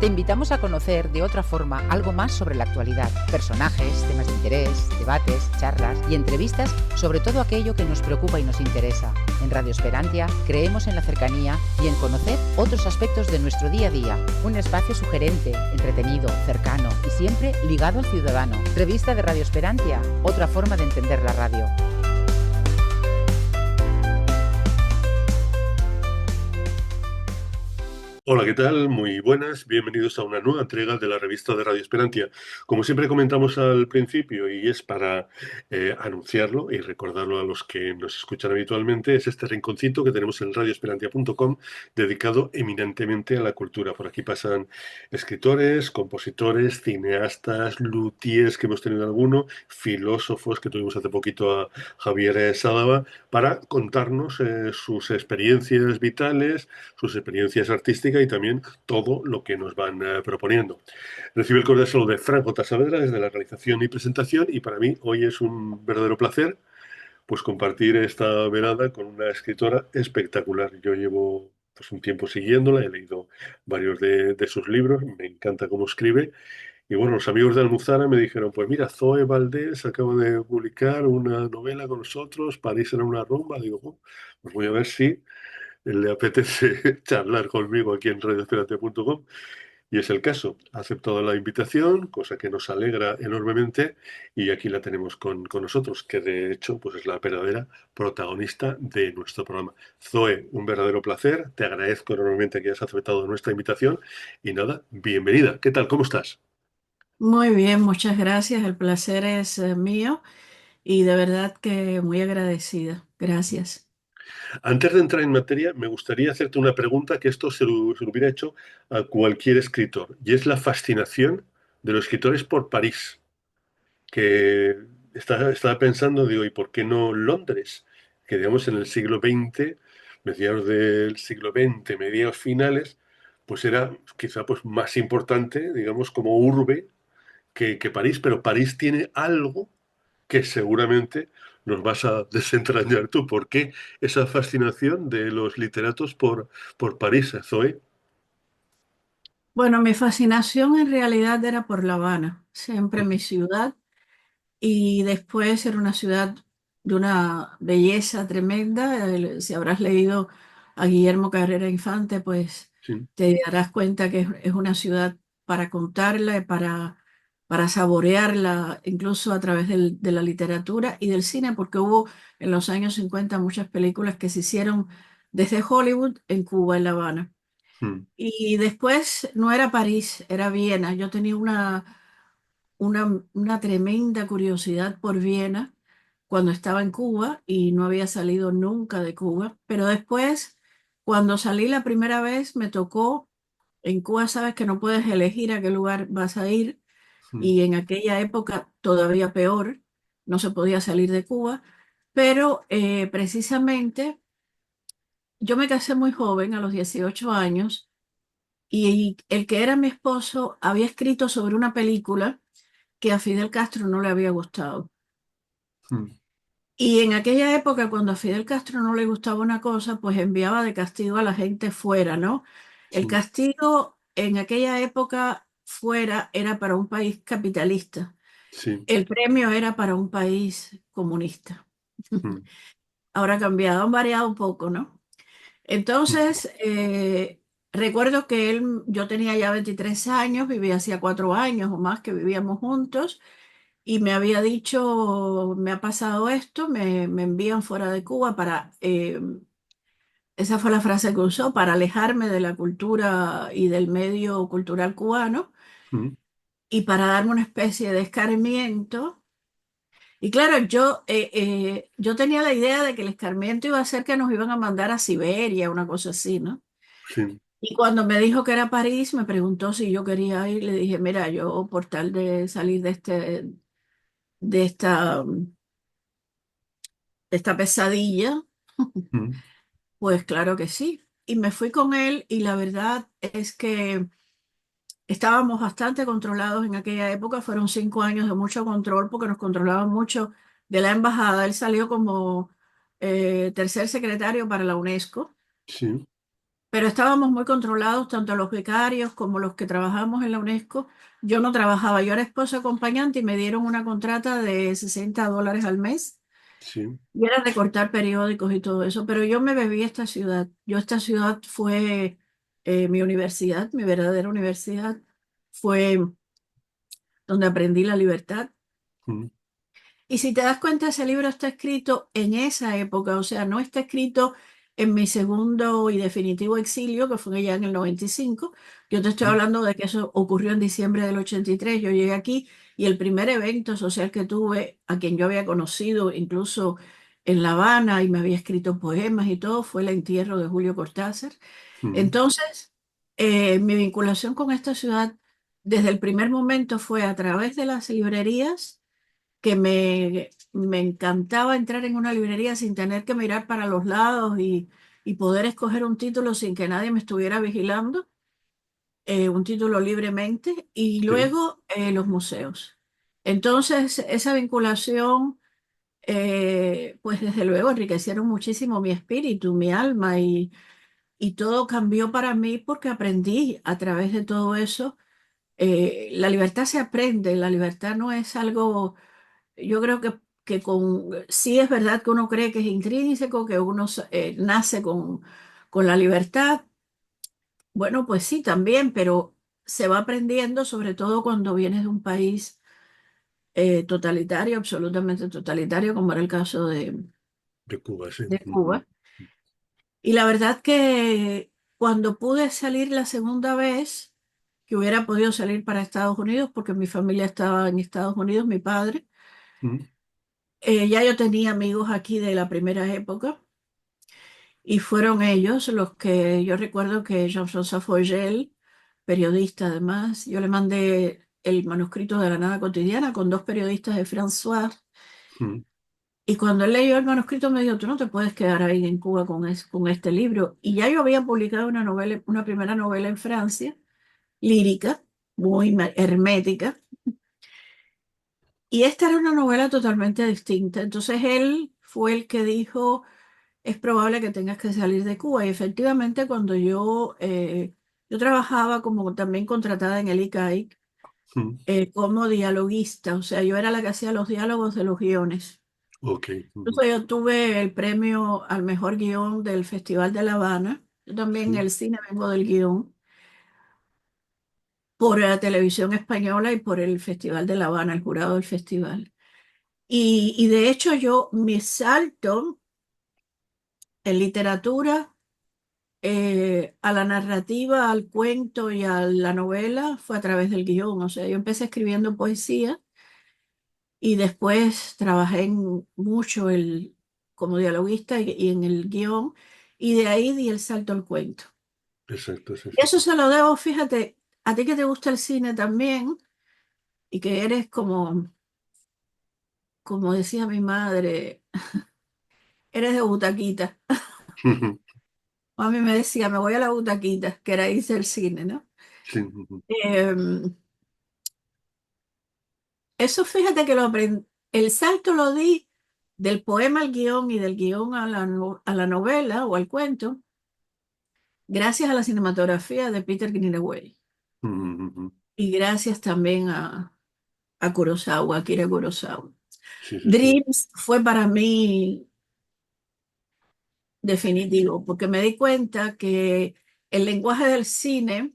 Te invitamos a conocer de otra forma algo más sobre la actualidad, personajes, temas de interés, debates, charlas y entrevistas sobre todo aquello que nos preocupa y nos interesa. En Radio Esperantia creemos en la cercanía y en conocer otros aspectos de nuestro día a día. Un espacio sugerente, entretenido, cercano y siempre ligado al ciudadano. Revista de Radio Esperantia, otra forma de entender la radio. Hola, ¿qué tal? Muy buenas, bienvenidos a una nueva entrega de la revista de Radio Esperantia. Como siempre comentamos al principio, y es para anunciarlo y recordarlo a los que nos escuchan habitualmente, es este rinconcito que tenemos en radioesperantia.com dedicado eminentemente a la cultura. Por aquí pasan escritores, compositores, cineastas, luthiers, que hemos tenido alguno, filósofos, que tuvimos hace poquito a Javier Sádava, para contarnos sus experiencias vitales, sus experiencias artísticas y también todo lo que nos van proponiendo. Recibe el cordial saludo de Fran J. Saavedra desde la realización y presentación, y para mí hoy es un verdadero placer pues compartir esta velada con una escritora espectacular. Yo llevo pues un tiempo siguiéndola, he leído varios de sus libros, me encanta cómo escribe. Y bueno, los amigos de Almuzara me dijeron, pues mira, Zoe Valdés acaba de publicar una novela con nosotros, París era una rumba. Digo, "Oh, pues voy a ver si le apetece charlar conmigo aquí en radioesperantia.com". Y es el caso. Ha aceptado la invitación, cosa que nos alegra enormemente, y aquí la tenemos con nosotros, que de hecho pues es la verdadera protagonista de nuestro programa. Zoe, un verdadero placer. Te agradezco enormemente que hayas aceptado nuestra invitación. Y nada, bienvenida. ¿Qué tal? ¿Cómo estás? Muy bien, muchas gracias. El placer es mío y de verdad que muy agradecida. Gracias. Antes de entrar en materia, me gustaría hacerte una pregunta que esto se lo hubiera hecho a cualquier escritor, y es la fascinación de los escritores por París, que estaba pensando, digo, ¿y por qué no Londres? Que digamos en el siglo XX, mediados del siglo XX, mediados finales, pues era quizá pues más importante, digamos, como urbe que París, pero París tiene algo que seguramente nos vas a desentrañar tú. ¿Por qué esa fascinación de los literatos por París, Zoe? Bueno, mi fascinación en realidad era por La Habana, siempre mi ciudad, y después era una ciudad de una belleza tremenda. Si habrás leído a Guillermo Carrera Infante, pues Sí. te darás cuenta que es una ciudad para contarla y para saborearla, incluso a través de la literatura y del cine, porque hubo en los años 50 muchas películas que se hicieron desde Hollywood en Cuba, en La Habana. Mm. Y después no era París, era Viena. Yo tenía una tremenda curiosidad por Viena cuando estaba en Cuba y no había salido nunca de Cuba. Pero después, cuando salí la primera vez, me tocó, en Cuba sabes que no puedes elegir a qué lugar vas a ir Mm. y en aquella época todavía peor, no se podía salir de Cuba. Pero precisamente yo me casé muy joven, a los 18 años, y el que era mi esposo había escrito sobre una película que a Fidel Castro no le había gustado. Mm. Y en aquella época, cuando a Fidel Castro no le gustaba una cosa, pues enviaba de castigo a la gente fuera, ¿no? El Sí. castigo en aquella época fuera era para un país capitalista. Sí. El premio era para un país comunista. Mm. Ahora ha cambiado, han variado un poco, ¿no? Mm. Entonces, recuerdo que yo tenía ya 23 años, vivía hacía 4 años o más que vivíamos juntos, y me había dicho, me ha pasado esto, me envían fuera de Cuba esa fue la frase que usó, para alejarme de la cultura y del medio cultural cubano Mm. y para darme una especie de escarmiento. Y claro, yo tenía la idea de que el escarmiento iba a ser que nos iban a mandar a Siberia, una cosa así, ¿no? Sí. Y cuando me dijo que era París, me preguntó si yo quería ir. Le dije, mira, yo por tal de salir de esta, de esta pesadilla, Mm. pues claro que sí. Y me fui con él y la verdad es que estábamos bastante controlados en aquella época. Fueron 5 años de mucho control porque nos controlaban mucho de la embajada. Él salió como tercer secretario para la UNESCO. Sí. pero estábamos muy controlados, tanto los becarios como los que trabajamos en la UNESCO. Yo no trabajaba, yo era esposa acompañante y me dieron una contrata de $60 al mes sí. y era recortar periódicos y todo eso, pero yo me bebí esta ciudad. Esta ciudad fue mi universidad, mi verdadera universidad, fue donde aprendí la libertad. Mm, Y si te das cuenta, ese libro está escrito en esa época, o sea, no está escrito en mi segundo y definitivo exilio, que fue ya en el 95. Yo te estoy mm, hablando de que eso ocurrió en diciembre del 83. Yo llegué aquí y el primer evento social que tuve, a quien yo había conocido incluso en La Habana y me había escrito poemas y todo, fue el entierro de Julio Cortázar. mm. Entonces, mi vinculación con esta ciudad desde el primer momento fue a través de las librerías que me encantaba entrar en una librería sin tener que mirar para los lados y poder escoger un título sin que nadie me estuviera vigilando, un título libremente, y Sí, luego los museos. Entonces, esa vinculación, pues desde luego enriquecieron muchísimo mi espíritu, mi alma, y todo cambió para mí porque aprendí a través de todo eso. La libertad se aprende, la libertad no es algo. Yo creo sí es verdad que uno cree que es intrínseco, que uno nace con la libertad. Bueno, pues sí, también, pero se va aprendiendo, sobre todo cuando vienes de un país totalitario, absolutamente totalitario, como era el caso de Cuba, sí. de Ujú, Cuba. Y la verdad que cuando pude salir la segunda vez, que hubiera podido salir para Estados Unidos, porque mi familia estaba en Estados Unidos, mi padre, mm, ya yo tenía amigos aquí de la primera época. Y fueron ellos los que yo recuerdo que Jean-François Foyel, periodista además, yo le mandé el manuscrito de La Nada Cotidiana con dos periodistas de François. mm, Y cuando él leyó el manuscrito me dijo, tú no te puedes quedar ahí en Cuba con este libro. Y ya yo había publicado una novela, una primera novela en Francia, lírica, muy hermética. Y esta era una novela totalmente distinta. Entonces él fue el que dijo, es probable que tengas que salir de Cuba. Y efectivamente, cuando yo trabajaba como también contratada en el ICAIC, mm. como dialoguista, o sea, yo era la que hacía los diálogos de los guiones. Ok. Ujú, Incluso yo tuve el premio al mejor guión del Festival de La Habana. Yo también en sí, el cine vengo del guión, por la televisión española y por el Festival de La Habana, el jurado del festival. Y de hecho yo, mi salto en literatura a la narrativa, al cuento y a la novela fue a través del guión. O sea, yo empecé escribiendo poesía y después trabajé mucho como dialoguista y en el guión, y de ahí di el salto al cuento. exacto, sí, Y sí. eso se lo debo, fíjate, a ti que te gusta el cine también y que eres como decía mi madre, eres de butaquita. Ujú, A mí me decía, me voy a la butaquita, que era irse al cine, ¿no? sí, ujú, Em, Eso fíjate que lo aprendí, el salto lo di del poema al guión y del guión a a la novela o al cuento, gracias a la cinematografía de Peter Greenaway ujú, ujú. y gracias también a Kurosawa, Akira Kurosawa. Sí, sí, sí. Dreams fue para mí definitivo, porque me di cuenta que el lenguaje del cine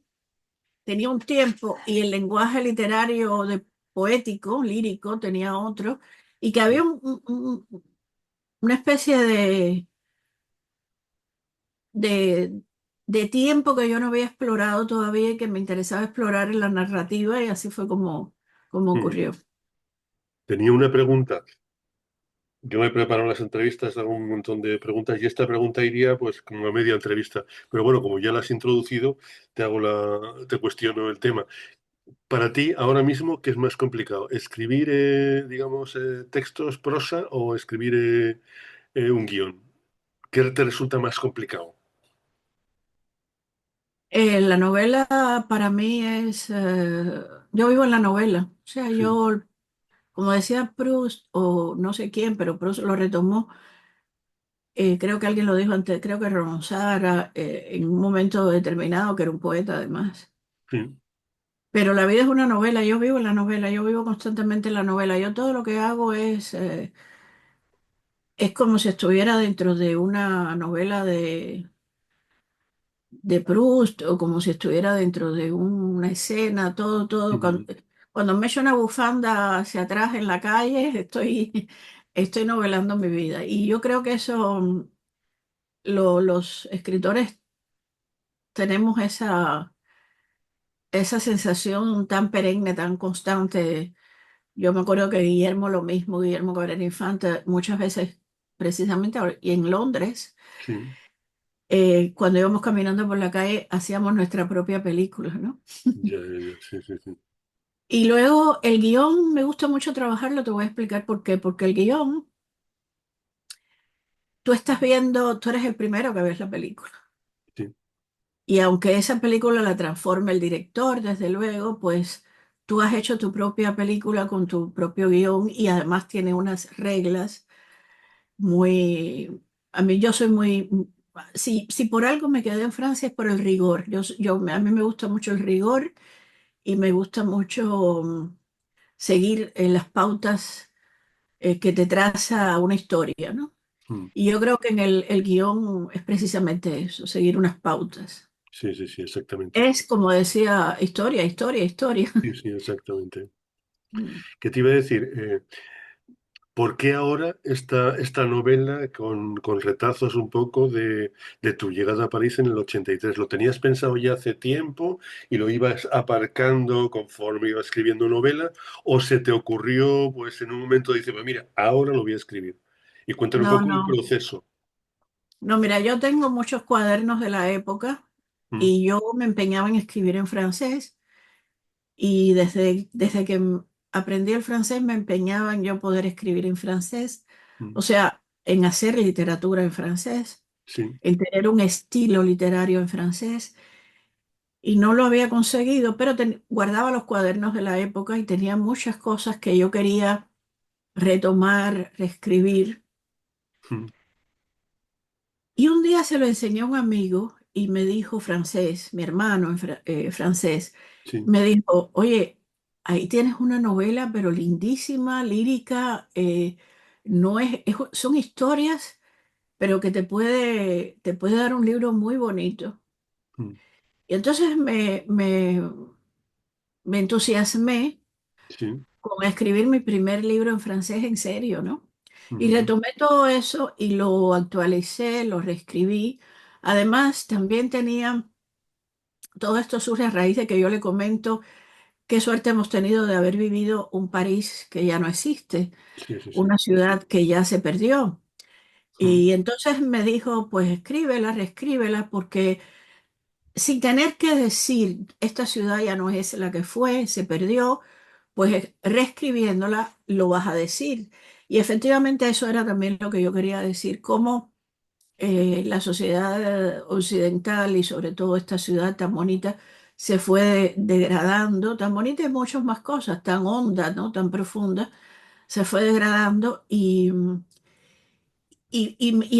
tenía un tiempo y el lenguaje literario poético, lírico, tenía otro, y que había una especie de, de tiempo que yo no había explorado todavía y que me interesaba explorar en la narrativa, y así fue como Ujú. ocurrió. Tenía una pregunta. Yo me preparo las entrevistas, hago un montón de preguntas y esta pregunta iría pues como a media entrevista. Pero bueno, como ya la has introducido, te cuestiono el tema. Para ti, ahora mismo, ¿qué es más complicado? ¿Escribir, digamos, textos, prosa o escribir un guión? ¿Qué te resulta más complicado? La novela para mí yo vivo en la novela, o sea, Sí. yo, como decía Proust, o no sé quién, pero Proust lo retomó, creo que alguien lo dijo antes, creo que Ronsard, en un momento determinado, que era un poeta además. sí, Pero la vida es una novela, yo vivo en la novela, yo vivo constantemente en la novela. Yo todo lo que hago es como si estuviera dentro de una novela de Proust o como si estuviera dentro de una escena, todo, todo. ujú, Cuando me echo una bufanda hacia atrás en la calle, estoy novelando mi vida. Y yo creo que eso, los escritores tenemos esa sensación tan perenne, tan constante. Yo me acuerdo que Guillermo lo mismo, Guillermo Cabrera Infante, muchas veces, precisamente y en Londres, sí, cuando íbamos caminando por la calle, hacíamos nuestra propia película, ¿no? ya, ya, ya, sí, sí, sí. Y luego el guión, me gusta mucho trabajarlo, te voy a explicar por qué. Porque el guión, tú estás viendo, tú eres el primero que ves la película. Sí, Y aunque esa película la transforme el director, desde luego, pues tú has hecho tu propia película con tu propio guión y además tiene unas reglas muy... A mí yo soy muy... Si por algo me quedé en Francia es por el rigor. A mí me gusta mucho el rigor y me gusta mucho seguir las pautas que te traza una historia, ¿no? mm, Y yo creo que en el guión es precisamente eso, seguir unas pautas. sí, sí, sí, exactamente. Es como decía, historia, historia, historia. Sí, sí, exactamente. ¿Qué te iba a decir? ¿Por qué ahora esta novela con retazos un poco de tu llegada a París en el 83? ¿Lo tenías pensado ya hace tiempo y lo ibas aparcando conforme ibas escribiendo novela? ¿O se te ocurrió, pues en un momento, dice, pues mira, ahora lo voy a escribir? Y cuéntame un No, poco el no. proceso. No, mira, yo tengo muchos cuadernos de la época Mm, y yo me empeñaba en escribir en francés y desde que aprendí el francés me empeñaba en yo poder escribir en francés, mm, o sea, en hacer literatura en francés, sí, en tener un estilo literario en francés y no lo había conseguido, pero guardaba los cuadernos de la época y tenía muchas cosas que yo quería retomar, reescribir. mm, Y un día se lo enseñé a un amigo y me dijo francés, mi hermano francés, sí, me dijo, oye, ahí tienes una novela, pero lindísima, lírica, no son historias, pero que te puede dar un libro muy bonito. mm, Y entonces me entusiasmé sí, con escribir mi primer libro en francés en serio, ¿no? Y mm, retomé todo eso y lo actualicé, lo reescribí. Además, también tenía, todo esto surge a raíz de que yo le comento qué suerte hemos tenido de haber vivido un París que ya no existe, sí, sí, sí. una ciudad que ya se perdió. Mm, Y entonces me dijo, pues escríbela, reescríbela, porque sin tener que decir, esta ciudad ya no es la que fue, se perdió, pues reescribiéndola lo vas a decir. Y efectivamente eso era también lo que yo quería decir, cómo la sociedad occidental y sobre todo esta ciudad tan bonita se fue degradando, tan bonita y muchas más cosas, tan honda, ¿no? Tan profunda, se fue degradando y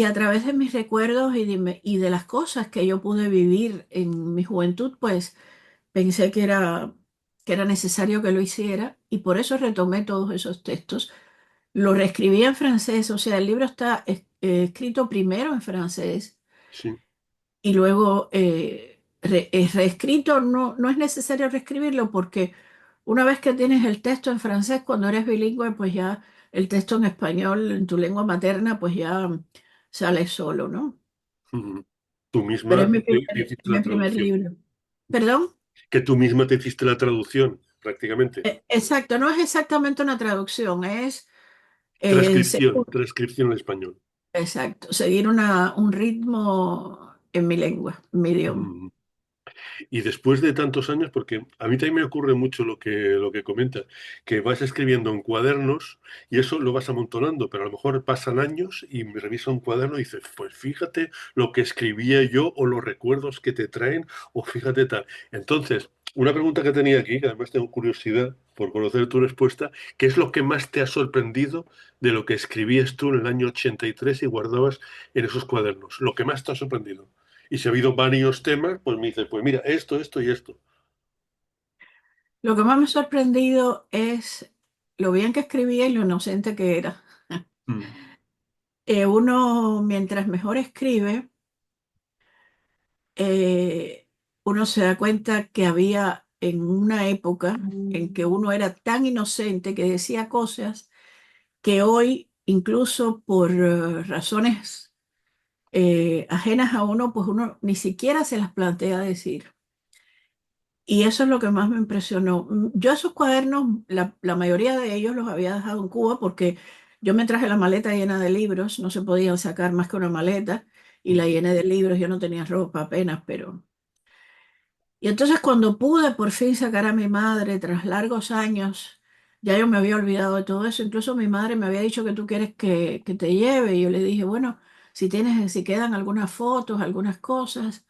a través de mis recuerdos y de las cosas que yo pude vivir en mi juventud, pues pensé que era necesario que lo hiciera y por eso retomé todos esos textos. Lo reescribí en francés, o sea, el libro está escrito primero en francés sí. y luego es reescrito. No, no es necesario reescribirlo porque una vez que tienes el texto en francés, cuando eres bilingüe, pues ya el texto en español, en tu lengua materna, pues ya sale solo, ¿no? Mm. Tú Pero misma te hiciste la mi primer traducción. libro. ¿Perdón? Que tú misma te hiciste la traducción, prácticamente. Exacto, no es exactamente una traducción, es Transcripción, transcripción al español. exacto, seguir un ritmo en mi lengua, en mi idioma. Mm. Y después de tantos años, porque a mí también me ocurre mucho lo que comentas, que vas escribiendo en cuadernos y eso lo vas amontonando, pero a lo mejor pasan años y me revisa un cuaderno y dices, pues fíjate lo que escribía yo o los recuerdos que te traen o fíjate tal. Entonces, Una pregunta que tenía aquí, que además tengo curiosidad por conocer tu respuesta, ¿qué es lo que más te ha sorprendido de lo que escribías tú en el año 83 y guardabas en esos cuadernos? Lo que más te ha sorprendido. Y si ha habido varios temas, pues me dices, pues mira, esto y esto. Lo que más me ha sorprendido es lo bien que escribía y lo inocente que era. Mm, Uno, mientras mejor escribe, eh, uno se da cuenta que había en una época en que uno era tan inocente que decía cosas que hoy, incluso por razones ajenas a uno, pues uno ni siquiera se las plantea decir. Y eso es lo que más me impresionó. Yo esos cuadernos, la mayoría de ellos los había dejado en Cuba porque yo me traje la maleta llena de libros, no se podían sacar más que una maleta y mm, la llené de libros, yo no tenía ropa apenas, pero... Y entonces cuando pude por fin sacar a mi madre tras largos años, ya yo me había olvidado de todo eso, incluso mi madre me había dicho que tú quieres que te lleve y yo le dije, bueno, si quedan algunas fotos, algunas cosas.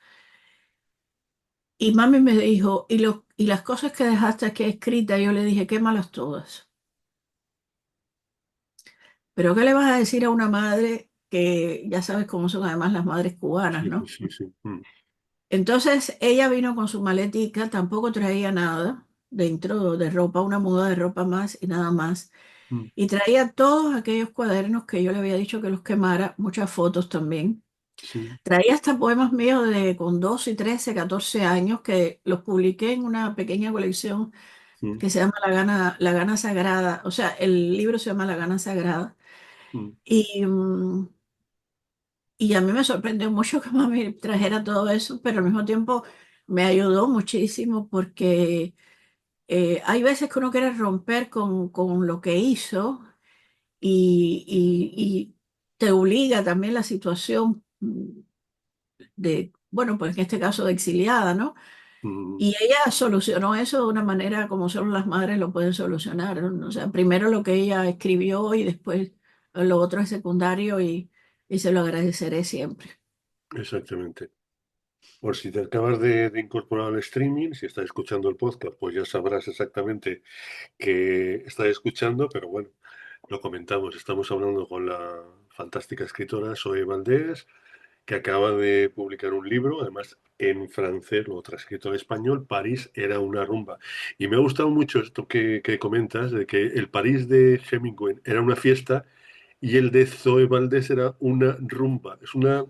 Y mami me dijo, y las cosas que dejaste aquí escritas, yo le dije, quémalas todas. Pero ¿qué le vas a decir a una madre que ya sabes cómo son además las madres cubanas, sí, ¿no? sí, sí. Entonces ella vino con su maletica, tampoco traía nada dentro de ropa, una muda de ropa más y nada más. Mm, Y traía todos aquellos cuadernos que yo le había dicho que los quemara, muchas fotos también. sí, Traía hasta poemas míos de con 12, 13, 14 años que los publiqué en una pequeña colección mm, que se llama La Gana Sagrada, o sea, el libro se llama La Gana Sagrada. mm, Y, y a mí me sorprendió mucho que mami trajera todo eso, pero al mismo tiempo me ayudó muchísimo porque hay veces que uno quiere romper con lo que hizo y te obliga también la situación de, bueno, pues en este caso de exiliada, ¿no? mm. Y ella solucionó eso de una manera como solo las madres lo pueden solucionar, ¿no? O sea, primero lo que ella escribió y después lo otro es secundario y se lo agradeceré siempre. Exactamente. Por si te acabas de incorporar al streaming, si estás escuchando el podcast, pues ya sabrás exactamente que estás escuchando, pero bueno, lo comentamos. Estamos hablando con la fantástica escritora Zoe Valdés, que acaba de publicar un libro, además en francés, lo transcrito al español, París era una rumba. Y me ha gustado mucho esto que comentas, de que el París de Hemingway era una fiesta y el de Zoe Valdés era una rumba. Es una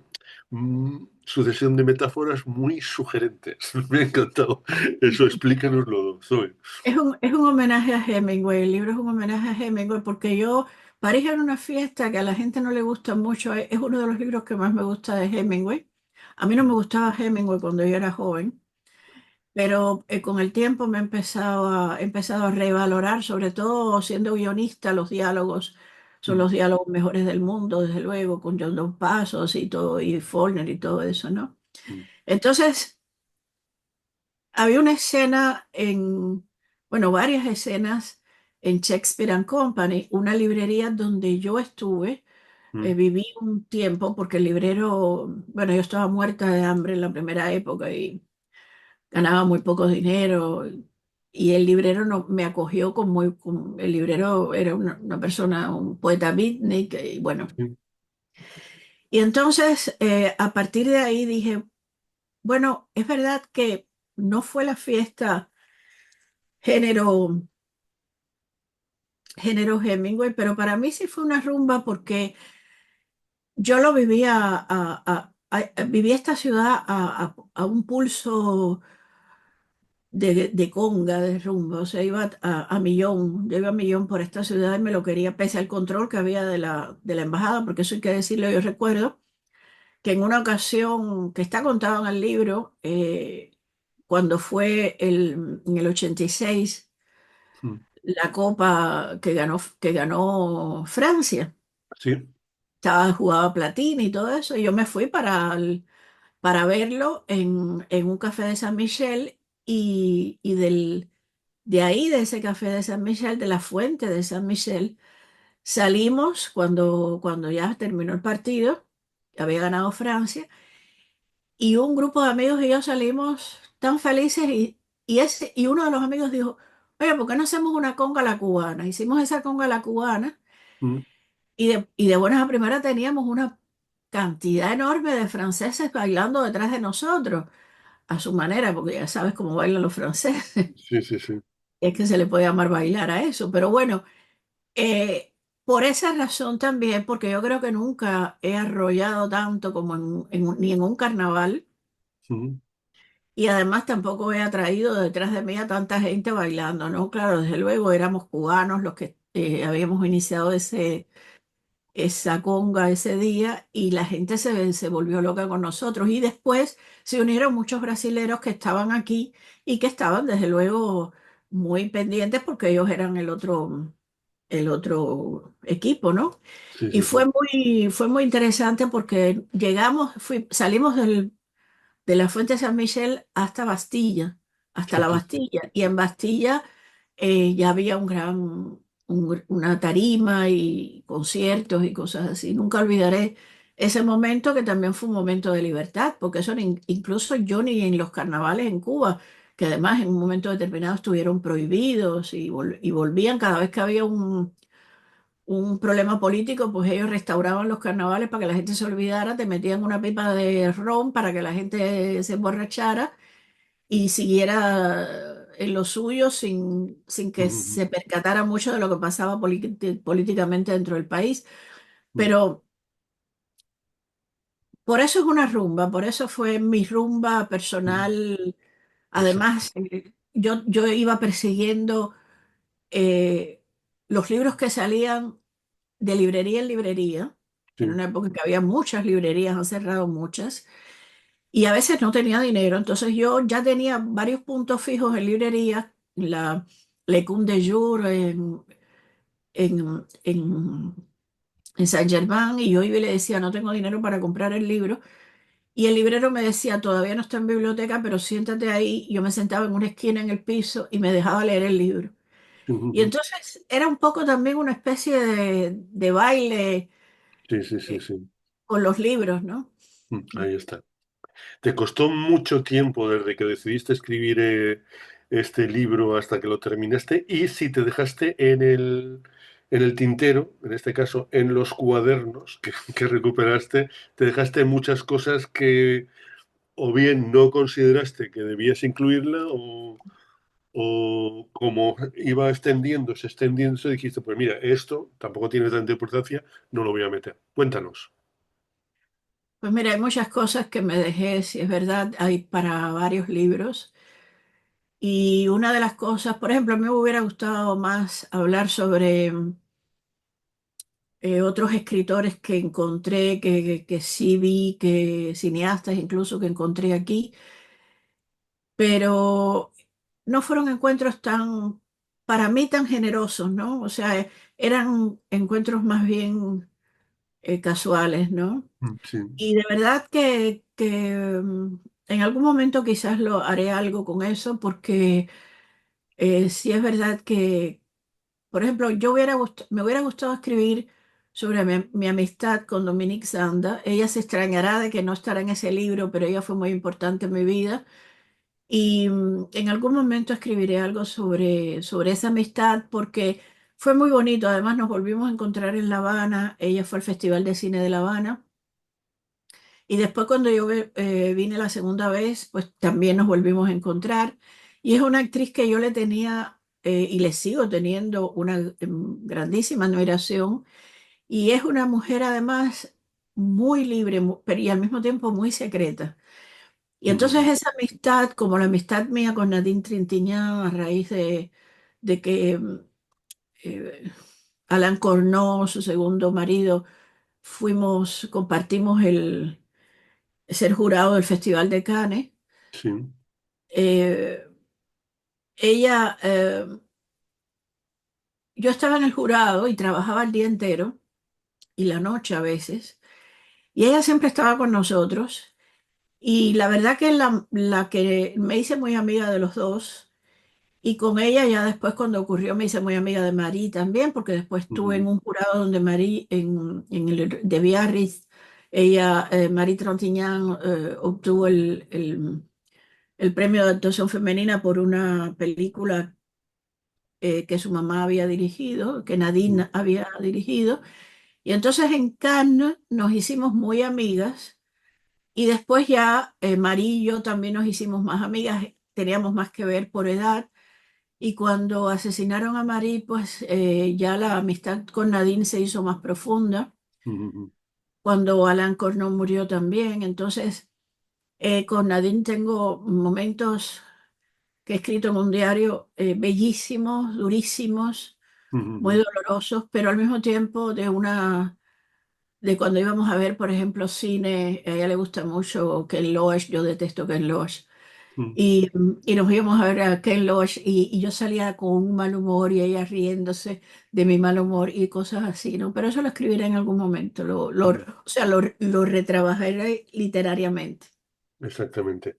sucesión de metáforas muy sugerentes. Me ha encantado. Eso, explícanoslo, Zoe. Es un homenaje a Hemingway, el libro es un homenaje a Hemingway porque yo, París era una fiesta que a la gente no le gusta mucho, es uno de los libros que más me gusta de Hemingway. A mí no me gustaba Hemingway cuando yo era joven. Pero con el tiempo he empezado a revalorar, sobre todo siendo guionista, los diálogos son Mm, los diálogos mejores del mundo, desde luego, con John Dos Passos y todo, y Faulkner y todo eso, ¿no? mm, Entonces, había una escena bueno, varias escenas en Shakespeare and Company, una librería donde yo estuve, mm, viví un tiempo, porque el librero, bueno, yo estaba muerta de hambre en la primera época y ganaba muy poco dinero y el librero no, me acogió el librero era una persona, un poeta beatnik y bueno. sí, Y entonces a partir de ahí dije, bueno, es verdad que no fue la fiesta género, género Hemingway, pero para mí sí fue una rumba porque yo lo vivía, vivía esta ciudad a un pulso de conga, de rumba, o sea, iba a millón, yo iba a millón por esta ciudad y me lo quería, pese al control que había de la embajada, porque eso hay que decirlo, yo recuerdo que en una ocasión que está contado en el libro, cuando fue en el 86, mm. la copa que ganó Francia, Sí, jugaba Platini y todo eso, y yo me fui para verlo en un café de San Michel y de ahí, de ese café de San Michel, de la fuente de San Michel, salimos cuando ya terminó el partido, había ganado Francia, y un grupo de amigos y yo salimos tan felices y uno de los amigos dijo, oye, ¿por qué no hacemos una conga a la cubana? Hicimos esa conga a la cubana mm, y de buenas a primeras teníamos una cantidad enorme de franceses bailando detrás de nosotros, a su manera, porque ya sabes cómo bailan los franceses. sí, sí, sí. Es que se le puede llamar bailar a eso, pero bueno, eh, por esa razón también, porque yo creo que nunca he arrollado tanto como ni en un carnaval, Mm, y además tampoco he atraído detrás de mí a tanta gente bailando, ¿no? Claro, desde luego éramos cubanos los que habíamos iniciado esa conga ese día y la gente se volvió loca con nosotros. Y después se unieron muchos brasileros que estaban aquí y que estaban desde luego muy pendientes porque ellos eran el otro equipo, ¿no? sí, Y sí, sí. fue muy interesante porque salimos de la Fuente San Michel hasta Bastilla, hasta Sí, la sí, Bastilla. Y en Bastilla ya había una tarima y conciertos y cosas así. Nunca olvidaré ese momento que también fue un momento de libertad, porque eso incluso yo ni en los carnavales en Cuba, que además en un momento determinado estuvieron prohibidos y volvían cada vez que había un problema político, pues ellos restauraban los carnavales para que la gente se olvidara, te metían una pipa de ron para que la gente se emborrachara y siguiera en lo suyo sin que mm, se percatara mucho de lo que pasaba políticamente dentro del país. mm, Pero por eso es una rumba, por eso fue mi rumba mm. personal. Exacto. Además, yo iba persiguiendo eh, los libros que salían de librería en librería, en Sí. una época en que había muchas librerías, han cerrado muchas, y a veces no tenía dinero, entonces yo ya tenía varios puntos fijos en librerías, la L'Écume de Jour en, en Saint-Germain, y yo iba y le decía, no tengo dinero para comprar el libro, y el librero me decía, todavía no está en biblioteca, pero siéntate ahí, yo me sentaba en una esquina en el piso y me dejaba leer el libro. Y Mm, entonces era un poco también una especie de baile sí, sí, sí, eh, sí. con los libros, ¿no? Ahí está. ¿Te costó mucho tiempo desde que decidiste escribir este libro hasta que lo terminaste? Y si te dejaste en el tintero, en este caso en los cuadernos que recuperaste, te dejaste muchas cosas que o bien no consideraste que debías incluirla o como iba extendiéndose, dijiste, pues mira, esto tampoco tiene tanta importancia, no lo voy a meter. Cuéntanos. Pues mira, hay muchas cosas que me dejé, si es verdad, hay para varios libros. Y una de las cosas, por ejemplo, a mí me hubiera gustado más hablar sobre otros escritores que encontré, que sí vi, que cineastas incluso que encontré aquí, pero no fueron encuentros para mí, tan generosos, ¿no? O sea, eran encuentros más bien casuales, ¿no? Sí. Y de verdad que en algún momento quizás lo haré algo con eso, porque sí es verdad que, por ejemplo, me hubiera gustado escribir sobre mi amistad con Dominique Sanda. Ella se extrañará de que no estará en ese libro, pero ella fue muy importante en mi vida. Y en algún momento escribiré algo sobre esa amistad, porque fue muy bonito. Además, nos volvimos a encontrar en La Habana. Ella fue al Festival de Cine de La Habana. Y después cuando yo vine la segunda vez, pues también nos volvimos a encontrar. Y es una actriz que yo le tenía y le sigo teniendo una grandísima admiración. Y es una mujer además muy libre, pero y al mismo tiempo muy secreta. Y entonces Mm, esa amistad, como la amistad mía con Nadine Trintignant, a raíz de que eh, Alain Corneau, su segundo marido, compartimos el ser jurado del Festival de Cannes. sí, Eh, yo estaba en el jurado y trabajaba el día entero y la noche a veces, y ella siempre estaba con nosotros. Y la verdad que la que me hice muy amiga de los dos, y con ella ya después cuando ocurrió me hice muy amiga de Marie también, porque después estuve en mm, un jurado donde Marie, en el de Biarritz, Marie Trontiñán, obtuvo el premio de actuación femenina por una película que su mamá había dirigido, que Mm, Nadine había dirigido. Y entonces en Cannes nos hicimos muy amigas y después ya Marí y yo también nos hicimos más amigas, teníamos más que ver por edad. Y cuando asesinaron a Marí, pues ya la amistad con Nadine se hizo más profunda. mm, Cuando Alan Cornon murió también, entonces con Nadine tengo momentos que he escrito en un diario bellísimos, durísimos, mm, muy mm, dolorosos, pero al mismo tiempo de cuando íbamos a ver, por ejemplo, cine, a ella le gusta mucho Ken Loach, yo detesto Ken Loach, mm. y nos íbamos a ver a Ken Loach y yo salía con un mal humor y ella riéndose de mi mal humor y cosas así, ¿no? Pero eso lo escribiré en algún momento, Mm, o sea, lo retrabajaré literariamente. exactamente.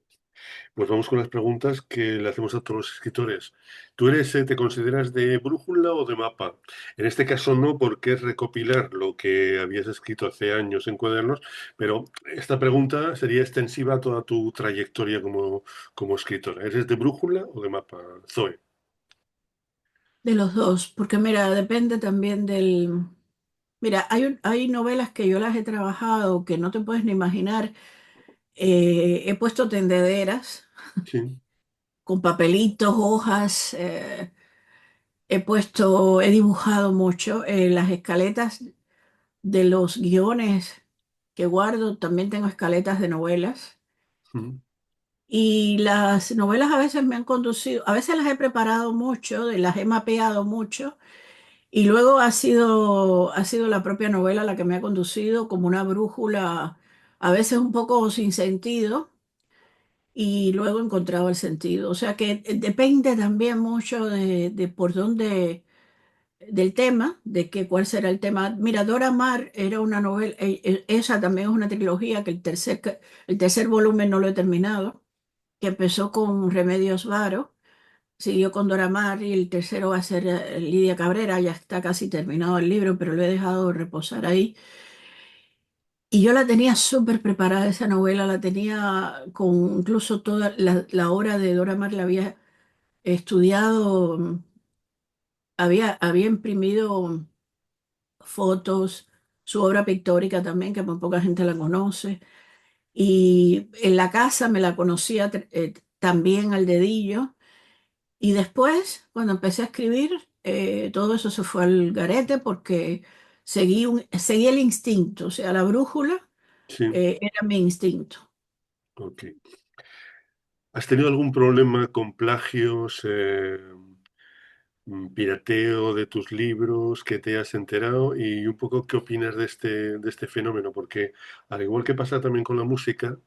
Pues vamos con las preguntas que le hacemos a todos los escritores. ¿Te consideras de brújula o de mapa? En este caso no, porque es recopilar lo que habías escrito hace años en cuadernos, pero esta pregunta sería extensiva a toda tu trayectoria como escritora. ¿Eres de brújula o de mapa, Zoe? De los dos, porque mira, depende también del... Mira, hay novelas que yo las he trabajado que no te puedes ni imaginar. He puesto tendederas Sí. con papelitos, hojas, he dibujado mucho. Las escaletas de los guiones que guardo, también tengo escaletas de novelas. Mm, Y las novelas a veces me han conducido, a veces las he preparado mucho, las he mapeado mucho. Y luego ha sido la propia novela la que me ha conducido como una brújula, a veces un poco sin sentido, y luego he encontrado el sentido. O sea que depende también mucho de por dónde, del tema, de que cuál será el tema. Mira, Dora Maar era una novela, esa también es una trilogía que el tercer volumen no lo he terminado, que empezó con Remedios Varo. Siguió con Dora Maar y el tercero va a ser Lidia Cabrera. Ya está casi terminado el libro, pero lo he dejado reposar ahí. Y yo la tenía súper preparada, esa novela, la tenía con incluso toda la obra de Dora Maar, la había estudiado, había imprimido fotos, su obra pictórica también, que muy poca gente la conoce. Y en la casa me la conocía también al dedillo. Y después, cuando empecé a escribir, todo eso se fue al garete porque seguí el instinto, o sea, la brújula sí, era mi instinto. ok. ¿Has tenido algún problema con plagios, pirateo de tus libros que te has enterado y un poco qué opinas de este fenómeno? Porque al igual que pasa también con la música,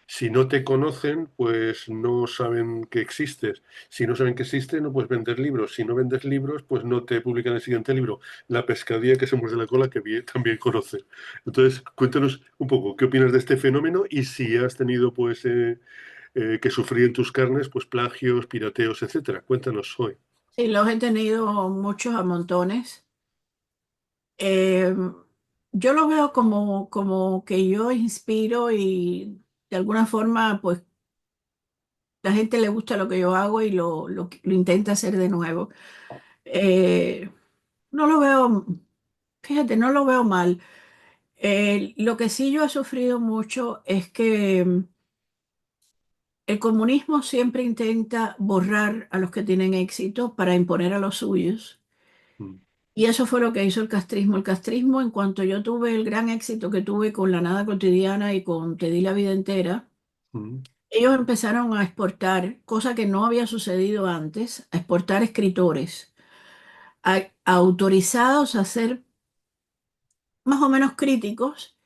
si no te conocen, pues no saben que existes. Si no saben que existes, no puedes vender libros. Si no vendes libros, pues no te publican el siguiente libro. La pescadilla que se muerde la cola, que también conoce. Entonces, cuéntanos un poco, ¿qué opinas de este fenómeno? Y si has tenido, pues, que sufrir en tus carnes, pues, plagios, pirateos, etcétera. Cuéntanos hoy. Sí, los he tenido muchos a montones. Eh, yo lo veo como que yo inspiro y de alguna forma, pues, la gente le gusta lo que yo hago y lo intenta hacer de nuevo. Eh, no lo veo, fíjate, no lo veo mal. Lo que sí yo he sufrido mucho es que el comunismo siempre intenta borrar a los que tienen éxito para imponer a los suyos. Mm, Y eso fue lo que hizo el castrismo. El castrismo, en cuanto yo tuve el gran éxito que tuve con La Nada Cotidiana y con Te di la vida entera, mm, ellos empezaron a exportar, cosa que no había sucedido antes, a exportar escritores autorizados a ser más o menos críticos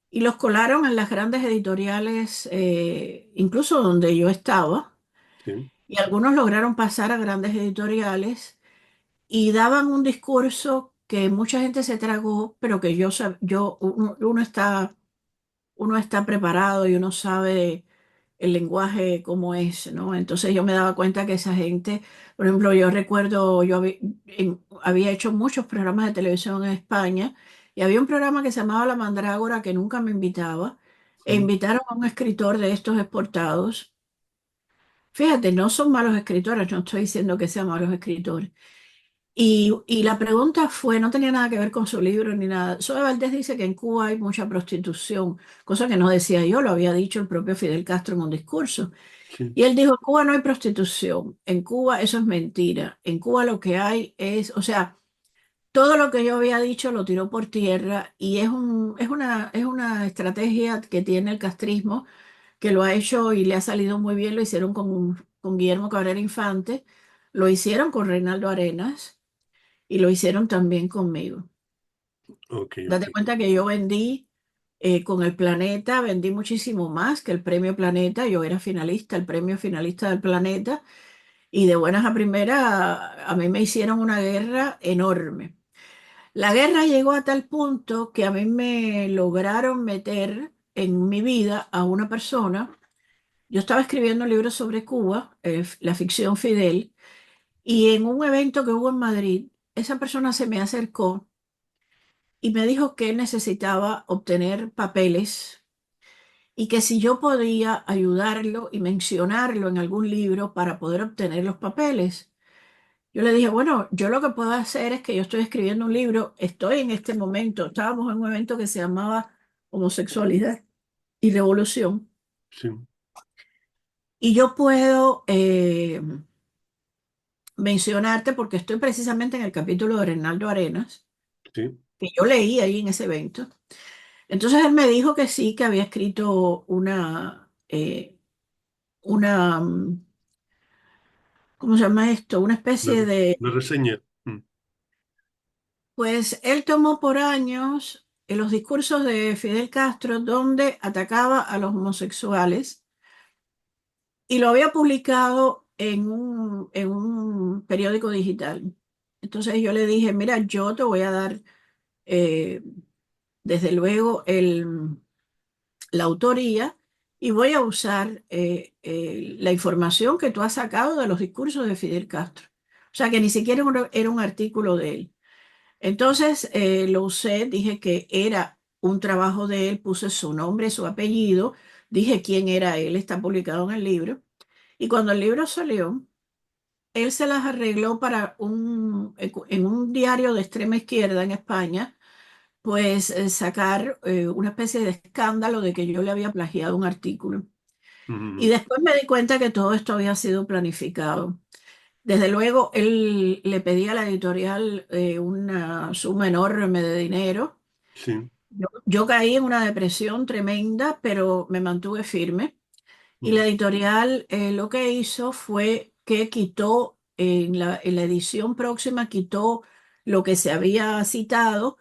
y los colaron en las grandes editoriales, incluso donde yo estaba, sí, y algunos lograron pasar a grandes editoriales y daban un discurso que mucha gente se tragó, pero que uno está preparado y uno sabe el lenguaje cómo es, ¿no? Entonces yo me daba cuenta que esa gente, por ejemplo, yo recuerdo, había hecho muchos programas de televisión en España y había un programa que se llamaba La Mandrágora que nunca me invitaba e mm, invitaron a un escritor de estos exportados Fíjate, no son malos escritores, no estoy diciendo que sean malos escritores. Y la pregunta fue, no tenía nada que ver con su libro ni nada. Zoe Valdés dice que en Cuba hay mucha prostitución, cosa que no decía yo, lo había dicho el propio Fidel Castro en un discurso. Sí, Y él dijo, en Cuba no hay prostitución, en Cuba eso es mentira, en Cuba lo que hay es, o sea, todo lo que yo había dicho lo tiró por tierra y es una estrategia que tiene el castrismo, que lo ha hecho y le ha salido muy bien, lo hicieron con Guillermo Cabrera Infante, lo hicieron con Reinaldo Arenas y lo hicieron también conmigo. ok, ok. Date cuenta que yo vendí con el Planeta, vendí muchísimo más que el premio Planeta, yo era finalista, el premio finalista del Planeta, y de buenas a primeras a mí me hicieron una guerra enorme. La guerra llegó a tal punto que a mí me lograron meter en mi vida a una persona. Yo estaba escribiendo un libro sobre Cuba, la ficción Fidel, y en un evento que hubo en Madrid, esa persona se me acercó y me dijo que él necesitaba obtener papeles y que si yo podía ayudarlo y mencionarlo en algún libro para poder obtener los papeles. Yo le dije, bueno, yo lo que puedo hacer es que yo estoy escribiendo un libro, estoy en este momento, estábamos en un evento que se llamaba Homosexualidad y Revolución, Sí, y yo puedo mencionarte porque estoy precisamente en el capítulo de Reinaldo Arenas, sí. que yo leí ahí en ese evento. Entonces él me dijo que sí, que había escrito una, ¿cómo se llama esto? Una Una, especie de, una reseña. pues él tomó por años los discursos de Fidel Castro donde atacaba a los homosexuales y lo había publicado en un periódico digital. Entonces yo le dije, mira, yo te voy a dar, eh, desde luego, la autoría y voy a usar la información que tú has sacado de los discursos de Fidel Castro. O sea, que ni siquiera era un artículo de él. Entonces lo usé, dije que era un trabajo de él, puse su nombre, su apellido, dije quién era él, está publicado en el libro. Y cuando el libro salió, él se las arregló para en un diario de extrema izquierda en España, pues sacar una especie de escándalo de que yo le había plagiado un artículo. Y Ujú, después me di cuenta que todo esto había sido planificado. Desde luego, él le pedía a la editorial una suma enorme de dinero. sí, Yo caí en una depresión tremenda, pero me mantuve firme. Y la mm, editorial lo que hizo fue que quitó en la edición próxima, quitó lo que se había citado,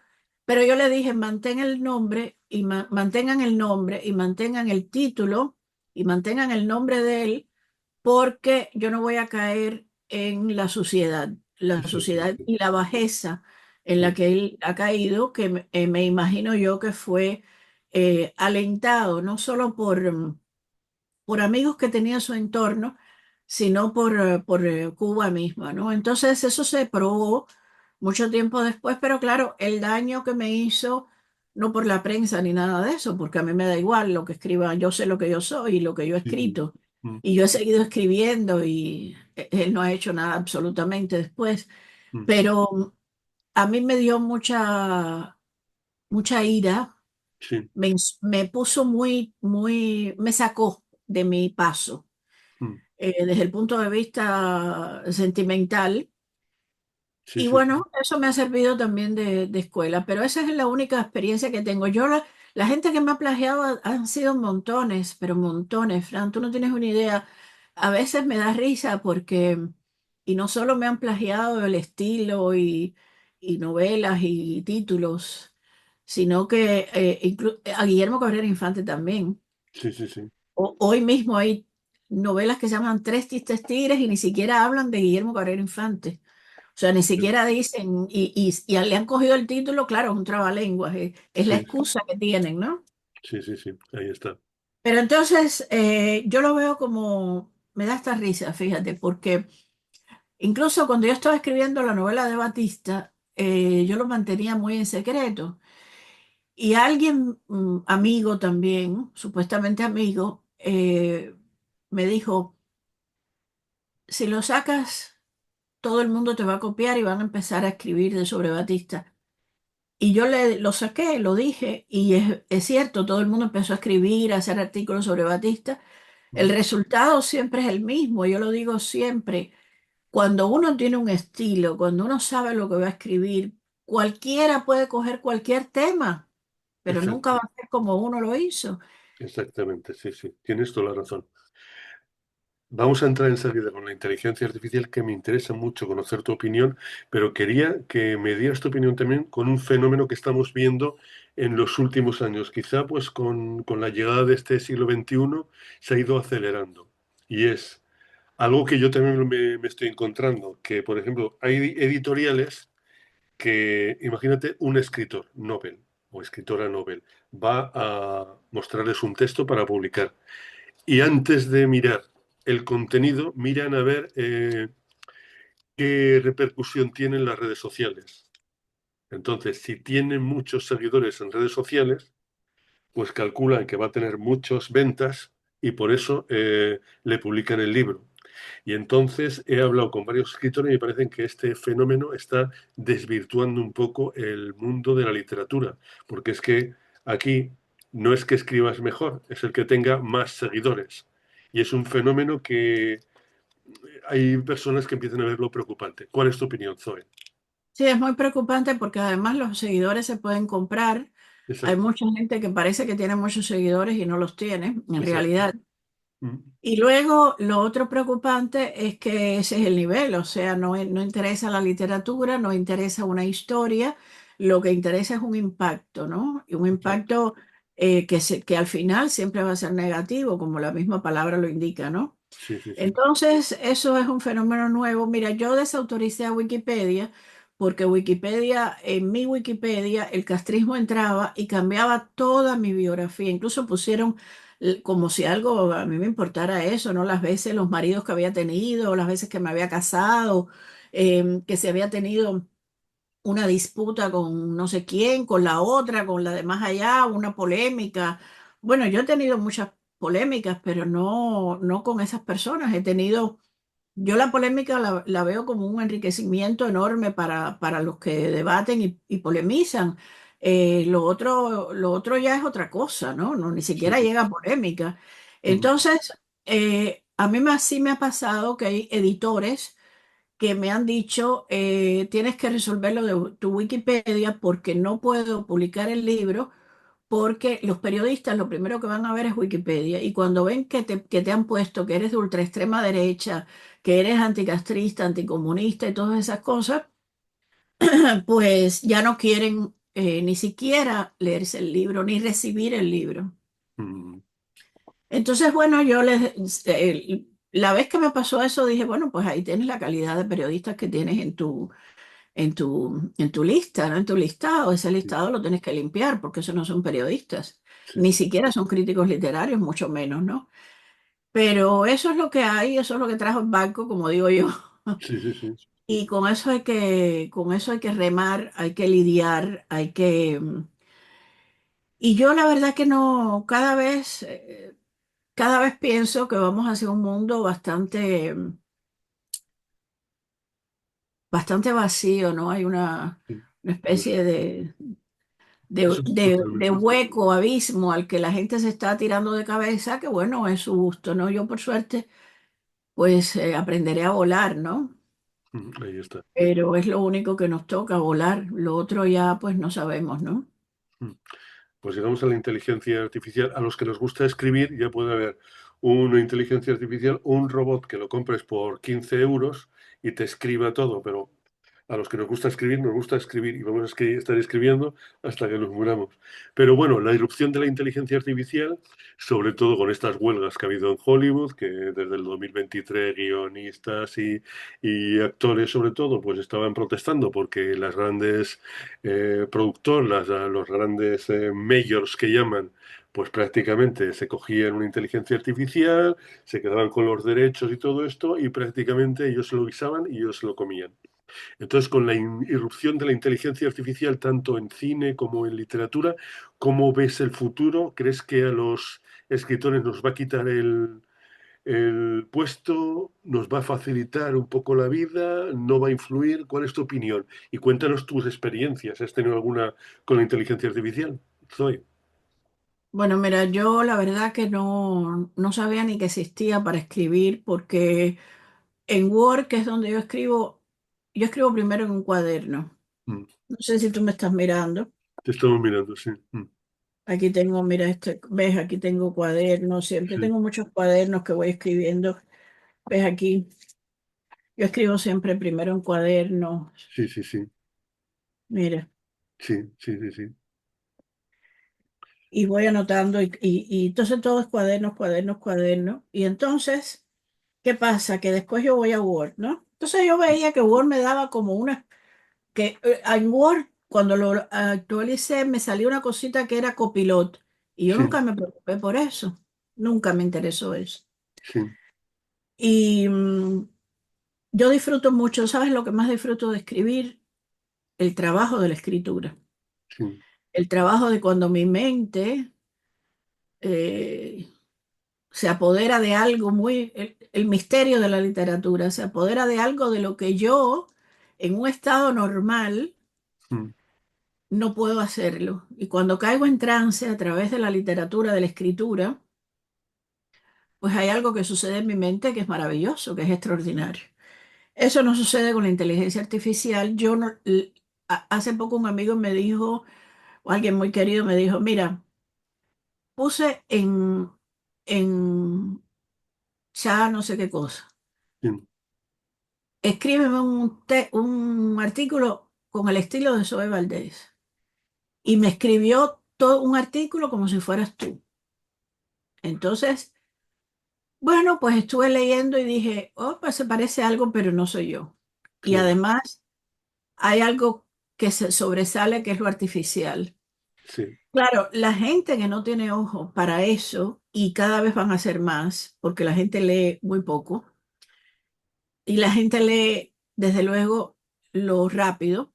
pero yo le dije, mantén el nombre y mantengan el nombre y mantengan el título y mantengan el nombre de él porque yo no voy a caer en la suciedad exactamente. y la bajeza en la Mm, que él ha caído, que me imagino yo que fue alentado no solo por amigos que tenía en su entorno, sino por Cuba misma, ¿no? Entonces eso se probó mucho tiempo después, pero claro, el daño que me hizo, no por la prensa ni nada de eso, porque a mí me da igual lo que escriba, yo sé lo que yo soy y lo que yo he sí, sí. escrito, Mm, y yo he seguido escribiendo y él no ha hecho nada absolutamente después, mm, pero a mí me dio mucha ira, sí, me puso me sacó de mi paso mm, desde el punto de vista sentimental. sí, Y sí, bueno, eso me ha servido también de escuela, pero esa es la única experiencia que tengo. La gente que me ha plagiado han sido montones, pero montones, Fran, tú no tienes una idea. A veces me da risa porque, y no solo me han plagiado el estilo y novelas y títulos, sino que a Guillermo Cabrera Infante también. sí, sí, sí, Hoy mismo hay novelas que se llaman Tres Tristes Tigres y ni siquiera hablan de Guillermo Cabrera Infante. O sea, ni sí, siquiera dicen, y le han cogido el título, claro, es un trabalenguas, es la sí, excusa que tienen, ¿no? sí, sí, sí, ahí está. Pero entonces yo lo veo como, me da esta risa, fíjate, porque incluso cuando yo estaba escribiendo la novela de Batista, yo lo mantenía muy en secreto. Y alguien, amigo también, supuestamente amigo, me dijo, si lo sacas, todo el mundo te va a copiar y van a empezar a escribir de sobre Batista. Y yo lo saqué, lo dije, y es cierto, todo el mundo empezó a escribir, a hacer artículos sobre Batista. El Mm, resultado siempre es el mismo, yo lo digo siempre. Cuando uno tiene un estilo, cuando uno sabe lo que va a escribir, cualquiera puede coger cualquier tema, pero nunca va exacto, a ser como uno lo hizo. exactamente, sí, sí, tienes toda la razón. Vamos a entrar enseguida con la inteligencia artificial, que me interesa mucho conocer tu opinión, pero quería que me dieras tu opinión también con un fenómeno que estamos viendo en los últimos años. Quizá pues con la llegada de este siglo XXI se ha ido acelerando. Y es algo que yo también me estoy encontrando, que por ejemplo hay editoriales que, imagínate, un escritor Nobel o escritora Nobel va a mostrarles un texto para publicar. Y antes de mirar el contenido, miran a ver qué repercusión tienen las redes sociales. Entonces, si tienen muchos seguidores en redes sociales, pues calculan que va a tener muchas ventas y por eso le publican el libro. Y entonces he hablado con varios escritores y me parece que este fenómeno está desvirtuando un poco el mundo de la literatura, porque es que aquí no es que escribas mejor, es el que tenga más seguidores. Y es un fenómeno que hay personas que empiezan a verlo preocupante. ¿Cuál es tu opinión, Zoe? Sí, es muy preocupante porque además los seguidores se pueden comprar. Hay Exacto, mucha gente que parece que tiene muchos seguidores y no los tiene, en exacto. realidad. Mm, Y luego lo otro preocupante es que ese es el nivel, o sea, no interesa la literatura, no interesa una historia, lo que interesa es un impacto, ¿no? Y un exacto. impacto que al final siempre va a ser negativo, como la misma palabra lo indica, ¿no? Sí, sí, sí. Entonces, eso es un fenómeno nuevo. Mira, yo desautoricé a Wikipedia porque Wikipedia, en mi Wikipedia, el castrismo entraba y cambiaba toda mi biografía. Incluso pusieron como si algo a mí me importara eso, ¿no? Las veces, los maridos que había tenido, las veces que me había casado, que se había tenido una disputa con no sé quién, con la otra, con la de más allá, una polémica. Bueno, yo he tenido muchas polémicas, pero no con esas personas. Yo la polémica la veo como un enriquecimiento enorme para los que debaten y polemizan. Lo otro ya es otra cosa, ¿no? No, ni Sí, siquiera sí. llega a polémica. Mm, Entonces, a mí sí me ha pasado que hay editores que me han dicho, tienes que resolverlo de tu Wikipedia porque no puedo publicar el libro porque los periodistas lo primero que van a ver es Wikipedia y cuando ven que te han puesto que eres de ultra extrema derecha, que eres anticastrista, anticomunista y todas esas cosas, pues ya no quieren ni siquiera leerse el libro ni recibir el libro. mm, Entonces, bueno, la vez que me pasó eso dije, bueno, pues ahí tienes la calidad de periodistas que tienes en tu lista, ¿no? En tu listado. Ese sí, listado lo tienes que limpiar porque esos no son periodistas, sí, ni sí. siquiera son críticos literarios, mucho menos, ¿no? Pero eso es lo que hay, eso es lo que trajo el banco, como digo yo. Sí, sí, sí. Y con eso hay que remar, hay que lidiar, y yo la verdad que no, cada vez pienso que vamos hacia un mundo bastante vacío, ¿no? Hay Sí. una Pues especie eso es de totalmente cierto. hueco, abismo al que la gente se está tirando de cabeza, que bueno, es su gusto, ¿no? Yo por suerte, pues aprenderé a volar, ¿no? Ahí está. Pero es lo único que nos toca, volar. Lo otro ya, pues no sabemos, ¿no? Mm. Pues llegamos a la inteligencia artificial. A los que nos gusta escribir, ya puede haber una inteligencia artificial, un robot que lo compres por 15 euros y te escriba todo, pero a los que nos gusta escribir y vamos a estar escribiendo hasta que nos muramos. Pero bueno, la irrupción de la inteligencia artificial, sobre todo con estas huelgas que ha habido en Hollywood, que desde el 2023 guionistas y actores sobre todo, pues estaban protestando porque las grandes productoras, los grandes majors que llaman, pues prácticamente se cogían una inteligencia artificial, se quedaban con los derechos y todo esto, y prácticamente ellos se lo guisaban y ellos se lo comían. Entonces, con la irrupción de la inteligencia artificial, tanto en cine como en literatura, ¿cómo ves el futuro? ¿Crees que a los escritores nos va a quitar ¿El puesto nos va a facilitar un poco la vida? ¿No va a influir? ¿Cuál es tu opinión? Y cuéntanos tus experiencias. ¿Has tenido alguna con la inteligencia artificial, Zoe? Bueno, mira, yo la verdad que no sabía ni que existía para escribir porque en Word, que es donde yo escribo primero en un cuaderno. Mm. No sé si tú me estás mirando. Te estamos mirando, sí. Mm. Aquí tengo, mira, ves, aquí tengo cuadernos, siempre Sí, tengo muchos cuadernos que voy escribiendo. Ves aquí, yo escribo siempre primero en cuadernos. sí, sí, sí, Mira, sí, sí, sí, sí. y voy anotando y entonces todo es cuadernos, cuadernos, cuadernos. Y entonces, ¿qué pasa? Que después yo voy a Word, ¿no? Entonces yo veía que Word me daba como en Word, cuando lo actualicé, me salió una cosita que era copilot. Y yo Sí, nunca me preocupé por eso. Nunca me interesó eso. sí, Y yo disfruto mucho, ¿sabes lo que más disfruto de escribir? El trabajo de la escritura. sí. El trabajo de cuando mi mente eh, se apodera de algo el misterio de la literatura, se apodera de algo de lo que yo, en un estado normal, Mm. no puedo hacerlo. Y cuando caigo en trance a través de la literatura, de la escritura, pues hay algo que sucede en mi mente que es maravilloso, que es extraordinario. Eso no sucede con la inteligencia artificial. Yo no, hace poco un amigo me dijo, o alguien muy querido me dijo, mira, puse en ya no sé qué cosa. Sí. Escríbeme un artículo con el estilo de Zoe Valdés. Y me escribió todo un artículo como si fueras tú. Entonces, bueno, pues estuve leyendo y dije, oh, pues se parece a algo, pero no soy yo. Y Claro, además hay algo que se sobresale, que es lo artificial. sí, Claro, la gente que no tiene ojo para eso, y cada vez van a ser más, porque la gente lee muy poco, y la gente lee, desde luego, lo rápido,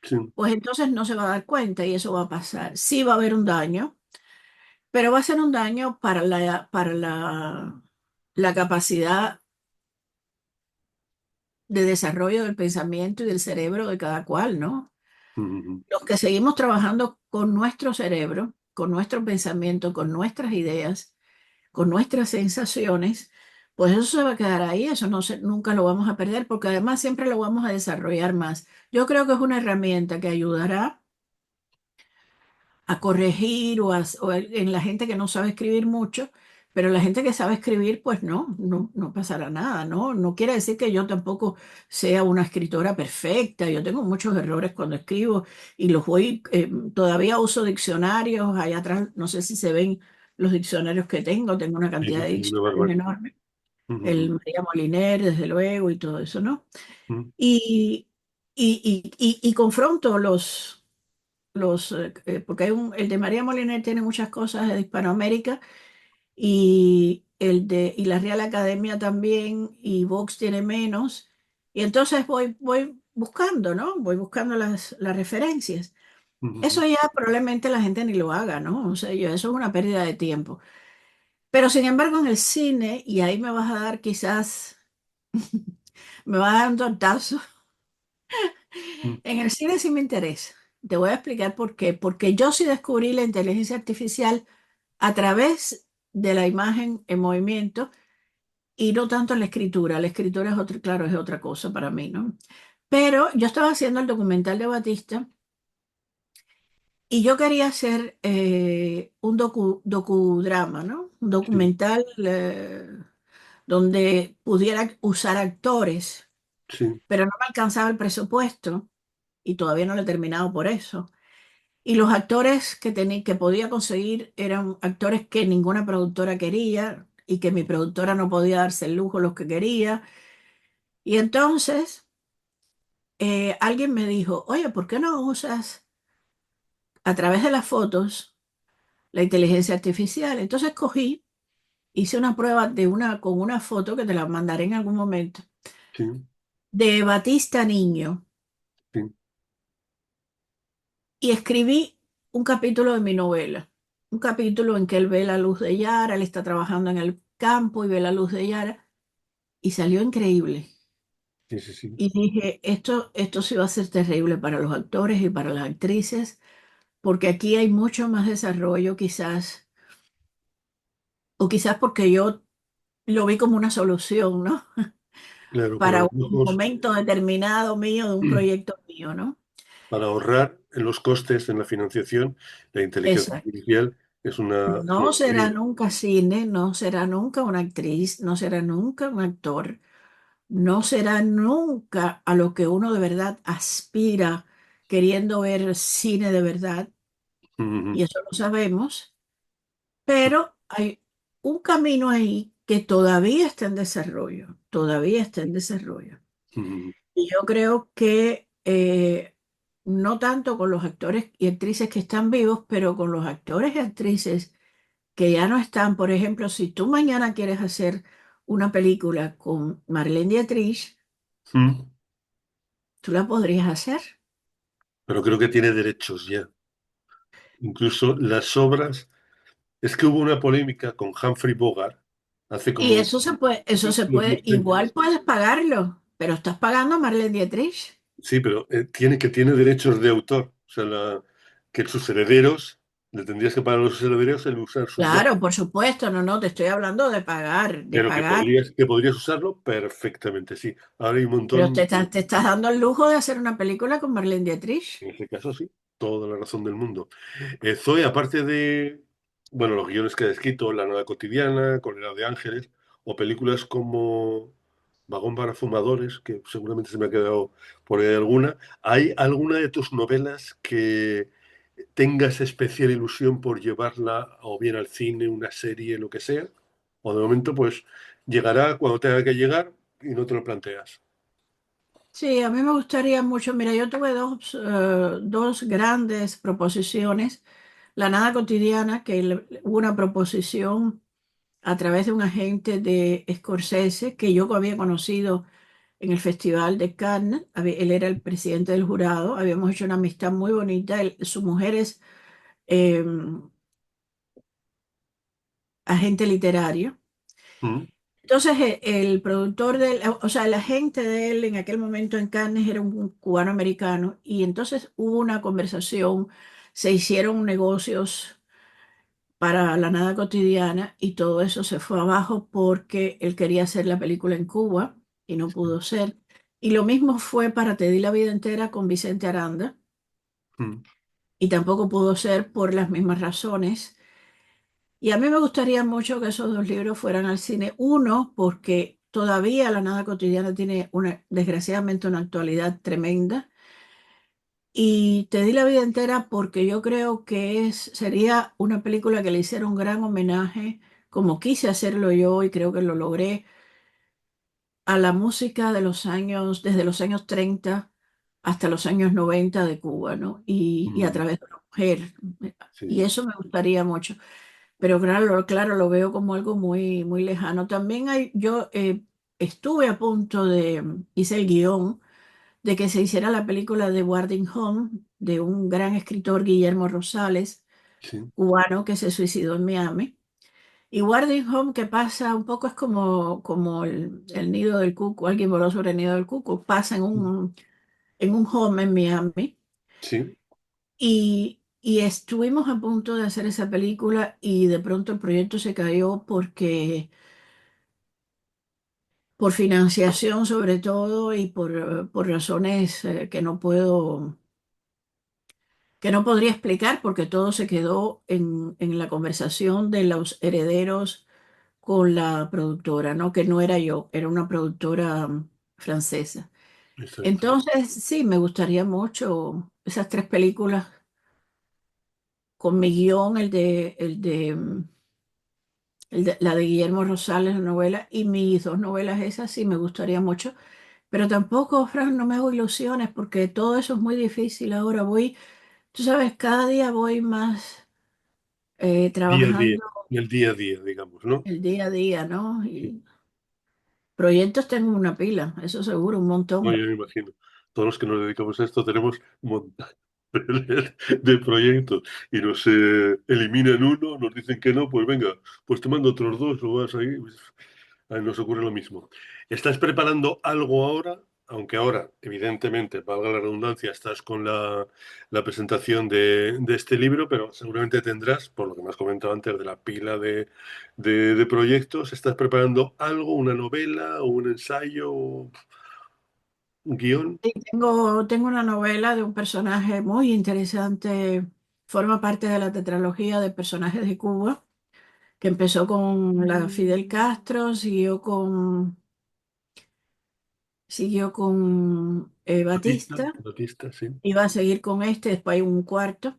sí. pues entonces no se va a dar cuenta y eso va a pasar. Sí va a haber un daño, pero va a ser un daño para la capacidad de desarrollo del pensamiento y del cerebro de cada cual, ¿no? Mm, Los que seguimos trabajando con nuestro cerebro, con nuestro pensamiento, con nuestras ideas, con nuestras sensaciones, pues eso se va a quedar ahí, eso nunca lo vamos a perder, porque además siempre lo vamos a desarrollar más. Yo creo que es una herramienta que ayudará a corregir o en la gente que no sabe escribir mucho, pero la gente que sabe escribir, pues no pasará nada, ¿no? No quiere decir que yo tampoco sea una escritora perfecta, yo tengo muchos errores cuando escribo y todavía uso diccionarios, allá atrás, no sé si se ven los diccionarios que tengo una sí, cantidad de una diccionarios barbaridad. enorme, el Mm, María Moliner, desde luego, y todo eso, ¿no? mm, Y, y confronto porque el de María Moliner tiene muchas cosas de Hispanoamérica y la Real Academia también y Vox tiene menos. Y entonces voy buscando, ¿no? Voy buscando las referencias. mm, Eso ya probablemente la gente ni lo haga, ¿no? O sea, eso es una pérdida de tiempo. Pero sin embargo en el cine, y ahí me vas a dar quizás, me vas a dar un tortazo, mm, en el cine sí me interesa. Te voy a explicar por qué. Porque yo sí descubrí la inteligencia artificial a través de la imagen en movimiento y no tanto en la escritura. La escritura es otra, claro, es otra cosa para mí, ¿no? Pero yo estaba haciendo el documental de Batista y yo quería hacer un docudrama, ¿no? Un sí, documental donde pudiera usar actores, sí, pero no me alcanzaba el presupuesto y todavía no lo he terminado por eso. Y los actores que podía conseguir eran actores que ninguna productora quería y que mi productora no podía darse el lujo los que quería. Y entonces alguien me dijo, oye, ¿por qué no usas a través de las fotos la inteligencia artificial? Entonces cogí, hice una prueba con una foto que te la mandaré en algún momento, sí, de Batista niño sí, y escribí un capítulo de mi novela. Un capítulo en que él ve la luz de Yara, él está trabajando campo y ve la luz de Yara y salió increíble. Sí, sí, sí. Y dije, esto sí va a ser terrible para los actores y para las actrices, porque aquí hay mucho más desarrollo quizás, o quizás porque yo lo vi como una solución, ¿no? Claro, para Para los un lujos, momento determinado mío, de un proyecto mío, ¿no? para ahorrar en los costes, en la financiación, la inteligencia Exacto. artificial es una No será maravilla. nunca cine, no será nunca una actriz, no será nunca un actor, no será nunca a lo que uno de verdad aspira queriendo ver cine de verdad, y Ujú, eso lo sabemos, pero hay un camino ahí que todavía está en desarrollo, todavía está en desarrollo. ujú, Y yo creo que no tanto con los actores y actrices que están vivos, pero con los actores y actrices que ya no están. Por ejemplo, si tú mañana quieres hacer una película con Marlene Dietrich, ujú. tú la podrías hacer. Pero creo que tiene derechos ya. Incluso las obras. Es que hubo una polémica con Humphrey Bogart hace Y como eso se los puede, igual puedes pagarlo, pero estás pagando a Marlene Dietrich. sí, pero tiene derechos de autor. O sea, que sus herederos, le tendrías que pagar a los herederos el usar sus voces, Claro, por supuesto, no, no, te estoy hablando de pagar, de pero pagar. que podrías usarlo perfectamente, sí. Ahora hay un Pero montón, te estás dando el lujo de hacer una película con Marlene Dietrich. en este caso sí, toda la razón del mundo. Zoe, aparte de, bueno, los guiones que ha escrito, La Nada Cotidiana, Colera de Ángeles, o películas como Vagón para Fumadores, que seguramente se me ha quedado por ahí alguna, ¿hay alguna de tus novelas que tengas especial ilusión por llevarla o bien al cine, una serie, lo que sea? O de momento, pues llegará cuando tenga que llegar y no te lo planteas. Sí, a mí me gustaría mucho. Mira, yo tuve dos grandes proposiciones. La Nada Cotidiana, que hubo una proposición a través de un agente de Scorsese que yo había conocido en el Festival de Cannes. Él era el presidente del jurado. Habíamos hecho una amistad muy bonita. Su mujer es eh, agente literario. Mm, Entonces, el productor del, o sea, el agente de él en aquel momento en Cannes era un cubano americano y entonces hubo una conversación, se hicieron negocios para la nada cotidiana y todo eso se fue abajo porque él quería hacer la película en Cuba y no pudo ser. Y lo mismo fue para Te di la vida entera con Vicente Aranda mm, y tampoco pudo ser por las mismas razones. Y a mí me gustaría mucho que esos dos libros fueran al cine. Uno, porque todavía La Nada Cotidiana tiene desgraciadamente una actualidad tremenda. Y Te di la vida entera porque yo creo que sería una película que le hiciera un gran homenaje, como quise hacerlo yo y creo que lo logré, a la música de los años, desde los años 30 hasta los años 90 de Cuba, ¿no? Y a mm, través de una mujer. Y sí, eso me gustaría mucho. Pero claro, lo veo como algo muy, muy lejano. También yo estuve a punto hice el guión de que se hiciera la película de Warding Home, de un gran escritor, Guillermo Rosales, sí, cubano, que se suicidó en Miami. Y Warding Home, que pasa un poco, es como el nido del cuco, alguien voló sobre el nido del cuco, pasa en un home en Miami. sí. Y estuvimos a punto de hacer esa película y de pronto el proyecto se cayó porque por financiación sobre todo y por razones que no podría explicar porque todo se quedó en la conversación de los herederos con la productora, ¿no? Que no era yo, era una productora francesa. Exacto. Entonces, sí, me gustaría mucho esas tres películas con mi guión, la de Guillermo Rosales, la novela, y mis dos novelas esas sí me gustaría mucho. Pero tampoco, Fran, no me hago ilusiones porque todo eso es muy difícil. Ahora tú sabes, cada día voy más Día a día, trabajando el día a día, digamos, ¿no? el día a día, ¿no? Sí. Y proyectos tengo una pila, eso seguro, un No, montón. yo me imagino. Todos los que nos dedicamos a esto tenemos un montón. de proyectos y nos eliminan uno, nos dicen que no, pues venga, pues te mando otros dos o vas ahí. Pues, a nos ocurre lo mismo. ¿Estás preparando algo ahora? Aunque ahora, evidentemente, valga la redundancia, estás con la presentación de este libro, pero seguramente tendrás, por lo que me has comentado antes, de la pila de proyectos, ¿estás preparando algo, una novela o un ensayo, un guión? Sí, tengo una novela de un personaje muy interesante, forma parte de la tetralogía de personajes de Cuba, que empezó con la Fidel Castro, siguió con Batista, Batista, Batista, sí. y va a seguir con este, después hay un cuarto.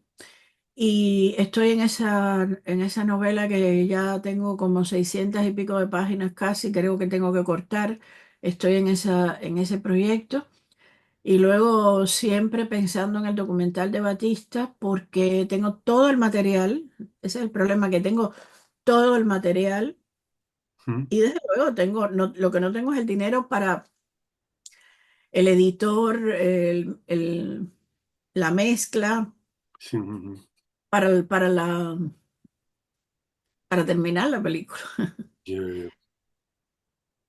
Y estoy en esa novela que ya tengo como 600 y pico de páginas casi, creo que tengo que cortar. Estoy en ese proyecto. Y luego siempre pensando en el documental de Batista, porque tengo todo el material, ese es el problema, que tengo todo el material Mm, y desde luego lo que no tengo es el dinero para el editor, la mezcla, sí, para para terminar la película. ya.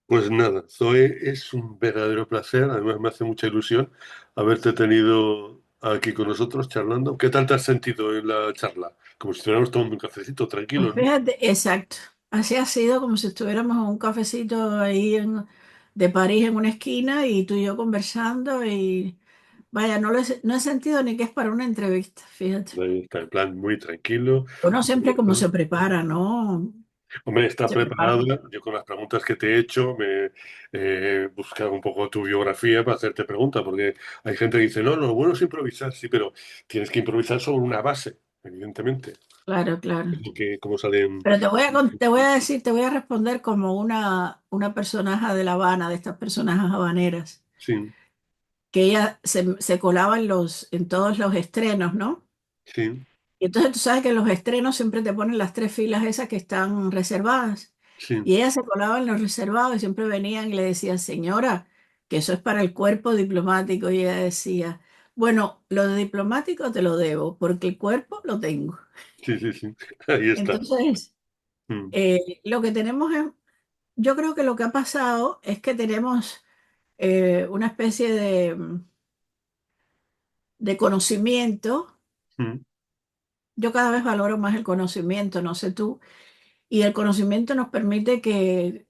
Pues nada, Zoe, es un verdadero placer. Además, me hace mucha ilusión haberte tenido aquí con nosotros charlando. ¿Qué tal te has sentido en la charla? Como si estuviéramos tomando un cafecito, Pues tranquilo, ¿no? fíjate, exacto. Así ha sido como si estuviéramos en un cafecito de París en una esquina y tú y yo conversando y vaya, no he sentido ni que es para una entrevista, fíjate. Ahí está, en plan muy tranquilo. Uno siempre como se prepara, ¿no? Hombre, está Se prepara. preparado. Yo con las preguntas que te he hecho me he buscado un poco tu biografía para hacerte preguntas, porque hay gente que dice, no, lo bueno es improvisar, sí, pero tienes que improvisar sobre una base, evidentemente. Claro, claro. Es lo que, como salen. Pero te voy a decir, te voy a responder como una personaje de La Habana, de estas personajes habaneras, Sí, que ella se colaba en todos los estrenos, ¿no? sí, Y entonces tú sabes que en los estrenos siempre te ponen las tres filas esas que están reservadas. sí, Y ella se colaba en los reservados y siempre venían y le decían, señora, que eso es para el cuerpo diplomático. Y ella decía, bueno, lo de diplomático te lo debo, porque el cuerpo lo tengo. sí, sí, sí. Ahí está. Entonces, Mm, lo que tenemos es, yo creo que lo que ha pasado es que tenemos una especie de conocimiento. mm, Yo cada vez valoro más el conocimiento, no sé tú. Y el conocimiento nos permite que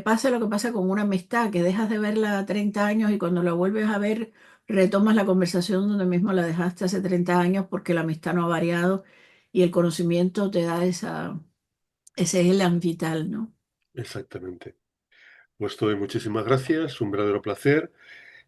pase lo que pasa con una amistad, que dejas de verla 30 años y cuando la vuelves a ver, retomas la conversación donde mismo la dejaste hace 30 años porque la amistad no ha variado y el conocimiento te da ese elan vital, ¿no? exactamente. Pues doy muchísimas gracias, un verdadero placer.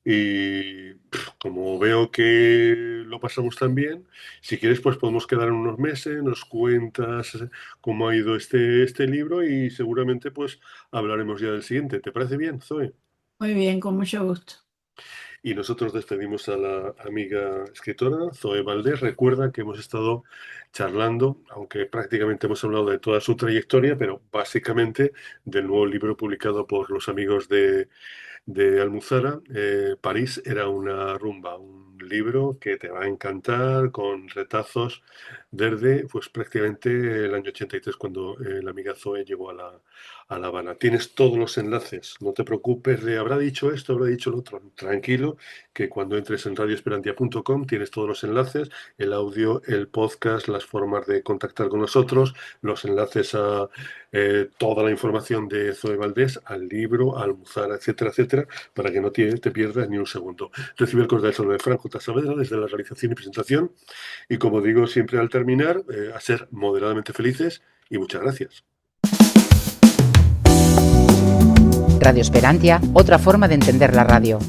Y como veo que lo pasamos tan bien, si quieres, pues podemos quedar en unos meses, nos cuentas cómo ha ido este libro y seguramente pues hablaremos ya del siguiente. ¿Te parece bien, Zoe? Muy bien, con mucho gusto. Y nosotros despedimos a la amiga escritora Zoe Valdés. Recuerda que hemos estado charlando, aunque prácticamente hemos hablado de toda su trayectoria, pero básicamente del nuevo libro publicado por los amigos de Almuzara, París era una rumba, un libro que te va a encantar con retazos desde pues prácticamente el año 83 cuando la amiga Zoe llegó a La Habana. Tienes todos los enlaces, no te preocupes de habrá dicho esto, habrá dicho lo otro. Tranquilo, que cuando entres en radioesperantia.com tienes todos los enlaces, el audio, el podcast, las formas de contactar con nosotros, los enlaces a toda la información de Zoe Valdés, al libro, a Almuzara, etcétera, etcétera, para que no te pierdas ni un segundo. Recibe el cordial saludo de Fran J. Saavedra desde la realización y presentación y como digo siempre al terminar, a ser moderadamente felices y muchas gracias. Radio Esperantia, otra forma de entender la radio.